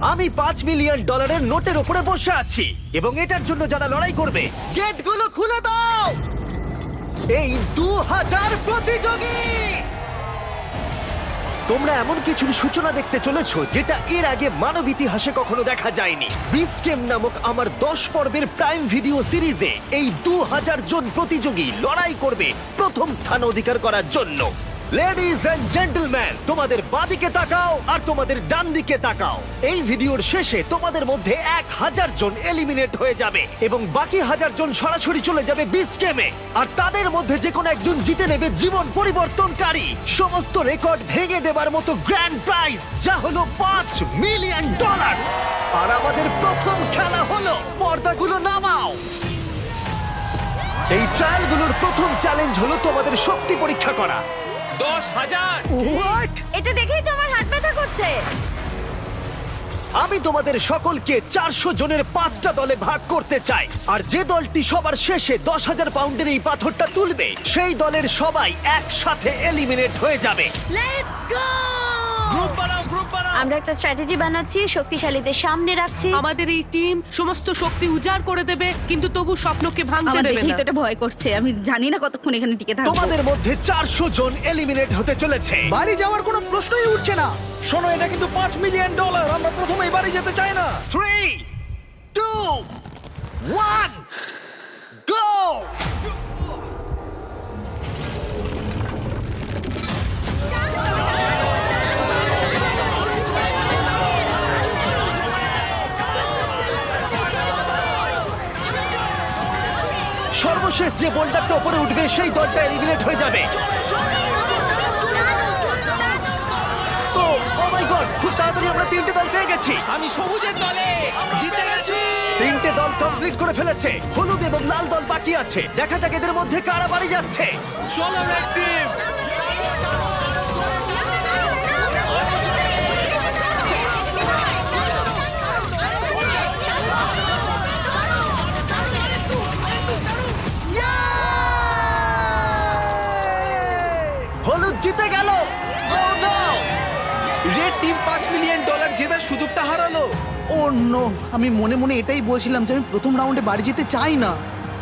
আমি $5 মিলিয়ন নোটের উপরে বসে আছি এবং এটার জন্য যারা লড়াই করবে গেটগুলো খুলে দাও। এই 2000 প্রতিযোগী, তোমরা এমন কিছুর সূচনা দেখতে চলেছো যেটা এর আগে মানব ইতিহাসে কখনো দেখা যায়নি। বিস্ট গেম নামক আমার 10 পর্বের প্রাইম ভিডিও সিরিজে এই 2000 জন প্রতিযোগী লড়াই করবে প্রথম স্থান অধিকার করার জন্য। লেডিজ এন্ড জেন্টলম্যান, তোমাদের বাঁদিকে তাকাও আর তোমাদের ডান দিকে তাকাও। এই ভিডিওর শেষে তোমাদের মধ্যে 1000 জন এলিমিনেট হয়ে যাবে এবং বাকি 1000 জন সরাসরি চলে যাবে বিস্ট গেমে। আর তাদের মধ্যে যে কোনো একজন জিতে নেবে জীবন পরিবর্তনকারী সমস্ত রেকর্ড ভেঙে দেবার মতো গ্র্যান্ড প্রাইজ, যা হলো $5 মিলিয়ন। আর আমাদের প্রথম খেলা হলো, পর্দাগুলো নামাও। এই ট্রায়ালগুলোর প্রথম চ্যালেঞ্জ হলো তোমাদের শক্তি পরীক্ষা করা। 10,000! হোয়াট? এটা দেখেই তো আমার হাত ব্যথা করছে। আমি তোমাদের সকলকে 400 জনের 5টা দলে ভাগ করতে চাই। আর যে দলটি সবার শেষে 10,000 পাউন্ডের এই পাথরটা তুলবে, সেই দলের সবাই একসাথে এলিমিনেট হয়ে যাবে। Let's go! গ্রুপ বানাও, গ্রুপ বানাও! আমরা একটা স্ট্র্যাটেজি বানাচ্ছি, শক্তিশালীদের সামনে রাখছি। আমাদের এই টিম সমস্ত শক্তি উজাড় করে দেবে, কিন্তু তবু স্বপ্নকে ভাঙতে আমার দেবে দেখেই না। তো এটা ভয় করছে। আমি জানি না কতক্ষণ এখানে টিকে থাকবো। তোমাদের মধ্যে 400 জন এলিমিনেট হতে চলেছে। বাড়ি যাওয়ার কোনো প্রশ্নই উঠছে না। শোনো, এটা কিন্তু $5 মিলিয়ন। আমরা প্রথমেই বাড়ি যেতে চাই না। 3, 2, 1, গো! সর্বশেষ যে বোল্ডারটা উপরে উঠবে সেই দলটা এলিমিনেট হয়ে যাবে। ও মাই গড, খুব তাড়াতাড়ি আমরা 3টে দল পেয়ে গেছি। আমি সবুজের দলে। জিতে গেছি! 3টে দল কমপ্লিট করে ফেলেছে। হলুদ এবং লাল দল বাকি আছে। দেখা যাক এদের মধ্যে কারা বাড়ি যাচ্ছে। চলো রেড টিম! হলুদ জিতে গেল। Oh no! Red team $5 million জেতার সুযোগটা হারালো। ও নো, আমি মনে মনে এটাই বলছিলাম যে আমি প্রথম রাউন্ডে বাড়ি যেতে চাই না।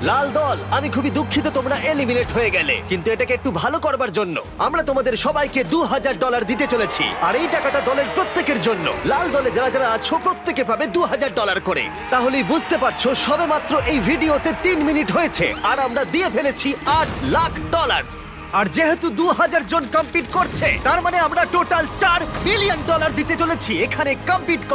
লাল দল, আমি খুবই দুঃখিত তোমরা এলিমিনেট হয়ে গেলে, কিন্তু এটাকে একটু ভালো করবার জন্য আমরা তোমাদের সবাইকে $2,000 দিতে চলেছি। আর এই টাকাটা দলের প্রত্যেকের জন্য। লাল দলে যারা যারা আছো প্রত্যেকে পাবে $2,000 করে। তাহলেই বুঝতে পারছো সবেমাত্র এই ভিডিওতে 3 মিনিট হয়েছে আর আমরা দিয়ে ফেলেছি $8 লাখ। আর যেহেতু 2000 জন কম্পিট করছে, তার মানে আমরা টোটাল $4 বিলিয়ন দিতে চলেছি। এখানে কম্পিট